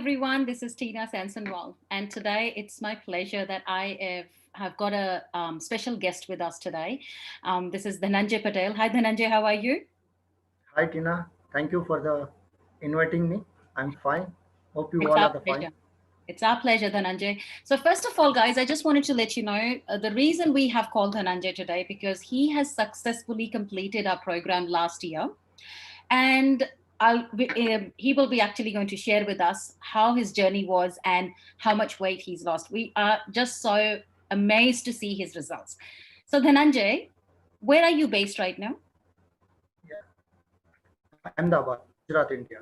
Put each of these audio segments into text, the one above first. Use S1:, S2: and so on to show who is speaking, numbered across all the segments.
S1: everyone, this is Tina Sansenwal, and today it's my pleasure that have got a special guest with us today. This is Dhananjay Patel. Hi, Dhananjay, how are you?
S2: Hi Tina, thank you for the inviting me. I'm fine. Hope you
S1: It's
S2: all
S1: our
S2: are the fine.
S1: pleasure. It's our pleasure, Dhananjay. So, first of all, guys, I just wanted to let you know the reason we have called Dhananjay today because he has successfully completed our program last year, and he will be actually going to share with us how his journey was and how much weight he's lost. We are just so amazed to see his results. So, Dhananjay, where are you based right now?
S2: Ahmedabad, Gujarat, India.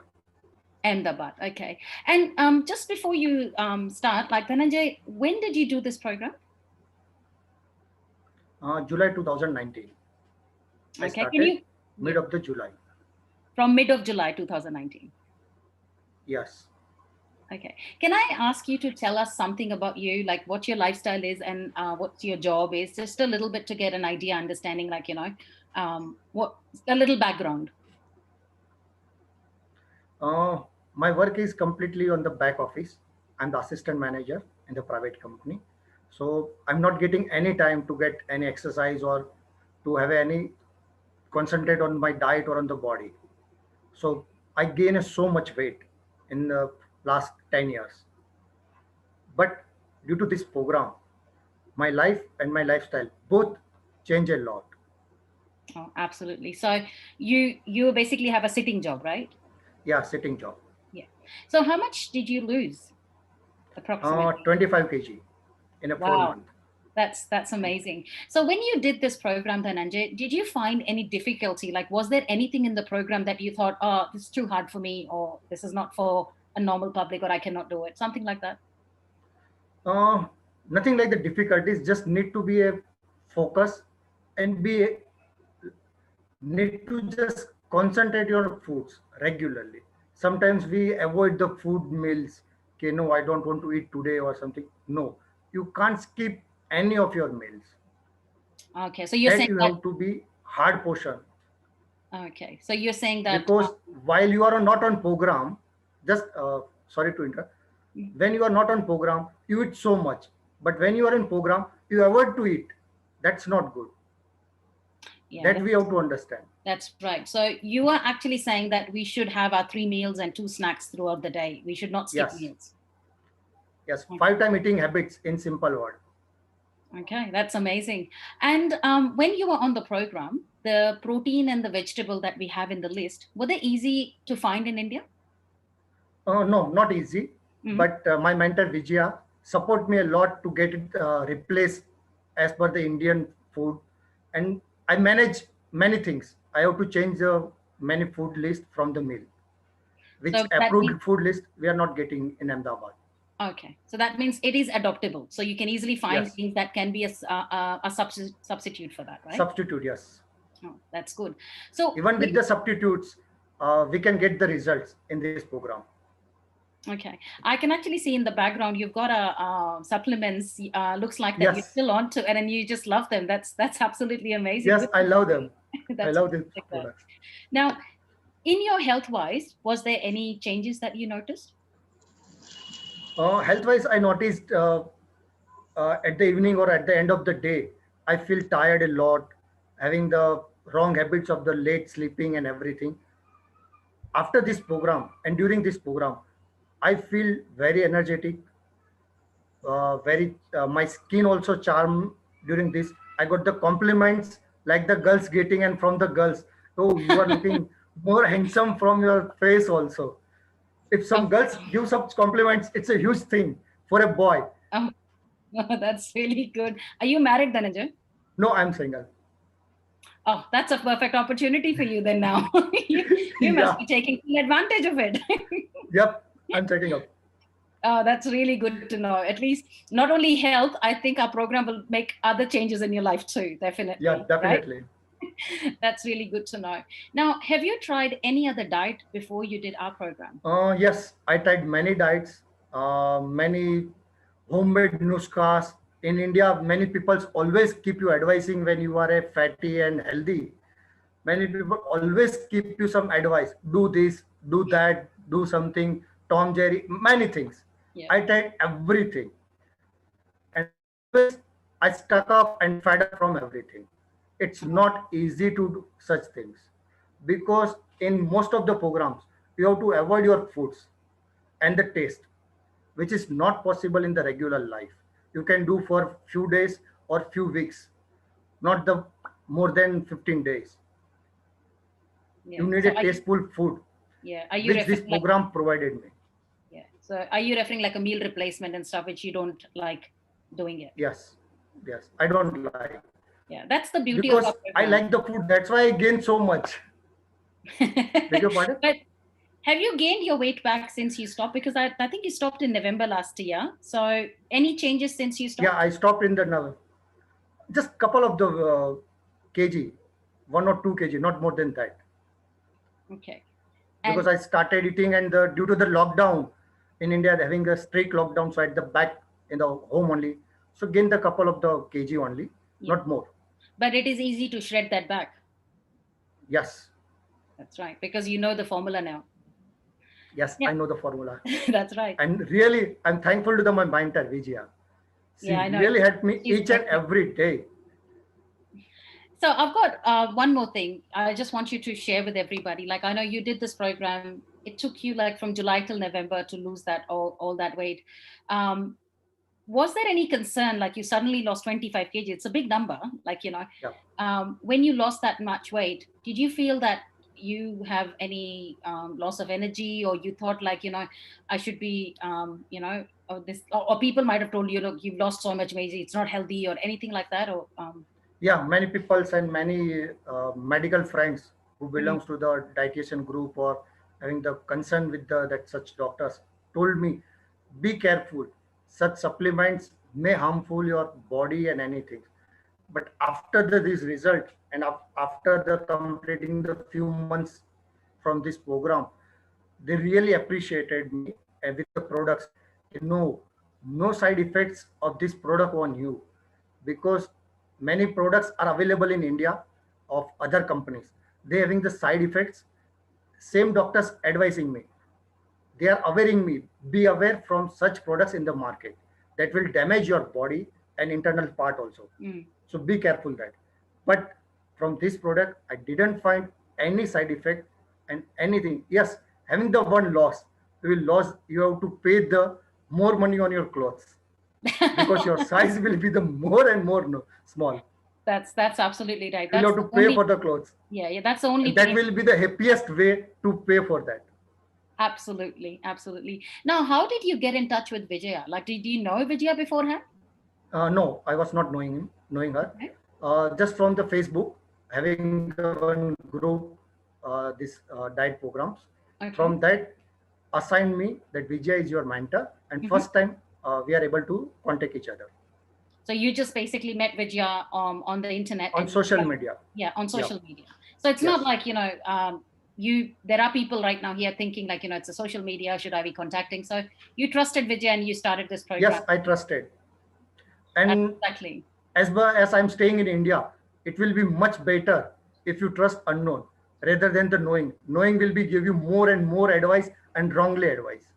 S1: Ahmedabad, okay. And just before you start, like Dhananjay, when did you do this program?
S2: July 2019. I
S1: Okay, can
S2: started
S1: you
S2: mid of the July.
S1: from mid of July 2019?
S2: Yes.
S1: Okay. Can I ask you to tell us something about you, like what your lifestyle is and what your job is, just a little bit to get an idea, understanding, like, what a little background.
S2: Uh, my work is completely on the back office. I'm the assistant manager in the private company. So I'm not getting any time to get any exercise or to have any concentrate on my diet or on the body. So I gained so much weight in the last 10 years. But due to this program, my life and my lifestyle both change a lot.
S1: Oh, absolutely. So you basically have a sitting job, right?
S2: Yeah, sitting job.
S1: Yeah. So how much did you lose approximately?
S2: 25 kg in a 4 month.
S1: Wow. That's amazing. So when you did this program, Dhananjay, did you find any difficulty? Like, was there anything in the program that you thought, oh, this is too hard for me, or this is not for a normal public, or I cannot do it? Something like that?
S2: Uh, Nothing like the difficulties, just need to be a focus and need to just concentrate your foods regularly. Sometimes we avoid the food meals. Okay, no, I don't want to eat today or something. No, you can't skip any of your meals.
S1: Okay. So you're
S2: That
S1: saying
S2: you
S1: that.
S2: have to be hard portion
S1: Okay. So you're saying that.
S2: because while you are not on program, just sorry to interrupt. When you are not on program, you eat so much. But when you are in program, you avoid to eat. That's not good.
S1: Yeah,
S2: That we have to understand.
S1: that's right. So you are actually saying that we should have our 3 meals and 2 snacks throughout the day. We should not skip
S2: Yes.
S1: meals.
S2: Yes.
S1: Okay.
S2: 5 time eating habits in simple word.
S1: Okay, that's amazing. And when you were on the program, the protein and the vegetable that we have in the list, were they easy to find in India?
S2: No, not easy.
S1: Mm.
S2: But my mentor Vijaya support me a lot to get it replaced as per the Indian food, and I manage many things. I have to change the many food list from the meal, which
S1: So that means,
S2: approved food list we are not getting in Ahmedabad.
S1: okay, so that means it is adoptable. So you can easily find
S2: Yes,
S1: things that can be a substitute for that, right?
S2: substitute. Yes,
S1: Oh, that's good. So,
S2: even with the substitutes, we can get the results in this program.
S1: okay, I can actually see in the background you've got a supplements. Looks like that you're
S2: Yes,
S1: still on to, and you just love them. That's absolutely amazing.
S2: yes,
S1: Good
S2: I
S1: to
S2: love
S1: see.
S2: them. I
S1: That's
S2: love these
S1: fantastic. That.
S2: products.
S1: Now, in your health wise, was there any changes that you noticed?
S2: Health wise, I noticed at the evening or at the end of the day, I feel tired a lot, having the wrong habits of the late sleeping and everything. After this program and during this program, I feel very energetic, very my skin also charm during this. I got the compliments like the girls getting and from the girls. Oh, you are looking more handsome from your face also. If some
S1: Oh,
S2: girls give some compliments, it's a huge thing for a boy.
S1: oh, that's really good. Are you married, Dhananjay?
S2: No, I'm single.
S1: Oh, that's a perfect opportunity for you then now. You must
S2: Yeah.
S1: be taking full advantage of it.
S2: Yep, I'm checking up.
S1: Oh, that's really good to know. At least not only health, I think our program will make other changes in your life too,
S2: Yeah,
S1: definitely, right?
S2: definitely.
S1: That's really good to know. Now, have you tried any other diet before you did our program?
S2: Yes, I tried many diets, many homemade nuskas. In India, many people always keep you advising when you are a fatty and healthy. Many people always keep you some advice. Do this, do that, do something. Tom Jerry, many things.
S1: Yeah.
S2: I tried everything, and always I stuck up and fed up from everything. It's not easy to do such things because in most of the programs you have to avoid your foods and the taste, which is not possible in the regular life. You can do for few days or few weeks, not the more than 15 days.
S1: Yeah.
S2: You need
S1: So
S2: a tasteful food,
S1: are you
S2: which this
S1: referring like,
S2: program provided me.
S1: yeah. So are you referring like a meal replacement and stuff, which you don't like doing it?
S2: Yes, yes, I don't like
S1: Yeah. That's the beauty
S2: because
S1: of our
S2: I
S1: program.
S2: like the food. That's why I gained so much. Beg your pardon?
S1: But have you gained your weight back since you stopped? Because I think you stopped in November last year. So any changes since you
S2: Yeah,
S1: stopped?
S2: I stopped in the just couple of the kg, 1 or 2 kg, not more than that,
S1: Okay.
S2: because
S1: And
S2: I started eating and due to the lockdown in India, having a strict lockdown, so at the back in the home only, so gained a couple of the kg only,
S1: yeah,
S2: not more.
S1: but it is easy to shred that back.
S2: Yes,
S1: That's right, because you know the formula now.
S2: yes,
S1: Yeah,
S2: I know the formula,
S1: that's right.
S2: and really, I'm thankful to the my mentor Vijaya. She
S1: Yeah, I know.
S2: really helped me
S1: She's
S2: each and
S1: great.
S2: every day.
S1: So I've got one more thing. I just want you to share with everybody. Like I know you did this program. It took you like from July till November to lose that all that weight. Um, was there any concern like you suddenly lost 25 kg? It's a big number. Like
S2: Yeah.
S1: when you lost that much weight, did you feel that you have any loss of energy, or you thought like I should be or this, or people might have told you, look, you've lost so much weight, it's not healthy, or anything like that, or
S2: Yeah, many people and many medical friends who
S1: mhm.
S2: belongs to the dietitian group or having the concern with that such doctors told me, be careful, such supplements may harmful your body and anything. But after this result and after the completing the few months from this program, they really appreciated me with the products. No, no side effects of this product on you, because many products are available in India of other companies. They having the side effects. Same doctors advising me. They are awareing me. Be aware from such products in the market that will damage your body and internal part also.
S1: Mm.
S2: So be careful that. But from this product, I didn't find any side effect and anything. Yes, having the one loss, you will lose. You have to pay the more money on your clothes because your size will be the more and more no, small.
S1: That's absolutely right.
S2: You will
S1: That's
S2: have
S1: the
S2: to pay
S1: only
S2: for the clothes,
S1: yeah, that's the only
S2: and that
S1: pain.
S2: will be the happiest way to pay for that.
S1: Absolutely, absolutely. Now, how did you get in touch with Vijaya? Like, did you know Vijaya beforehand?
S2: No, I was not knowing her.
S1: Okay.
S2: Just from the Facebook, having the one group, this diet programs. From
S1: Okay.
S2: that, assigned me that Vijay is your mentor, and
S1: Mhm.
S2: first time we are able to contact each other
S1: So you just basically met Vijaya on the internet,
S2: on
S1: and you
S2: social
S1: started,
S2: media.
S1: yeah, on
S2: Yeah.
S1: social media. So it's not
S2: Yes.
S1: like you. There are people right now here thinking like it's a social media. Should I be contacting? So you trusted Vijaya and you started this program.
S2: Yes, I trusted.
S1: That's
S2: And
S1: exactly.
S2: as well as I'm staying in India, it will be much better if you trust unknown rather than the knowing. Knowing will be give you more and more advice and wrongly advice.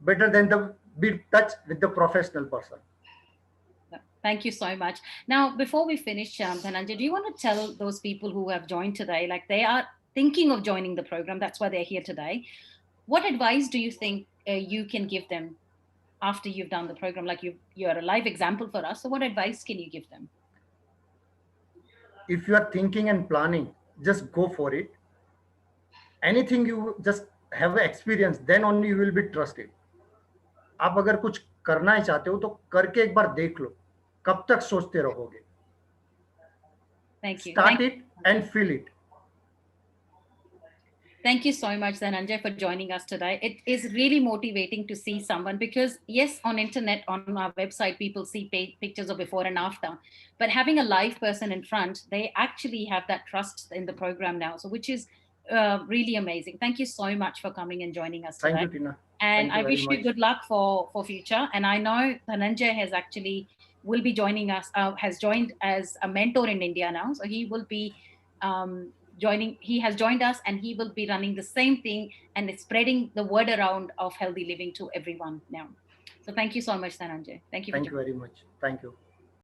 S2: Better than the be touch with the professional person.
S1: Thank you so much. Now, before we finish, Dhananjay, do you want to tell those people who have joined today, like they are thinking of joining the program, that's why they're here today. What advice do you think you can give them after you've done the program? Like you're a live example for us. So what advice can you give them?
S2: If you are thinking and planning, just go for it. Anything you just have experience, then only you will be trusted. आप अगर कुछ करना ही चाहते हो तो करके एक बार देख लो, कब तक सोचते रहोगे.
S1: Thank you.
S2: Start it and feel it.
S1: Thank you so much, Dhananjay, for joining us today. It is really motivating to see someone because, yes, on internet, on our website, people see pictures of before and after. But having a live person in front, they actually have that trust in the program now. So, which is really amazing. Thank you so much for coming and joining us
S2: Thank
S1: today.
S2: you, Tina.
S1: And
S2: Thank you
S1: I
S2: very
S1: wish you
S2: much.
S1: good luck for future. And I know Dhananjay has actually will be joining us, has joined as a mentor in India now. So he will be has joined us, and he will be running the same thing and it's spreading the word around of healthy living to everyone now. So thank you so much, Dhananjay. Thank you for
S2: Thank you
S1: joining.
S2: very much. Thank you.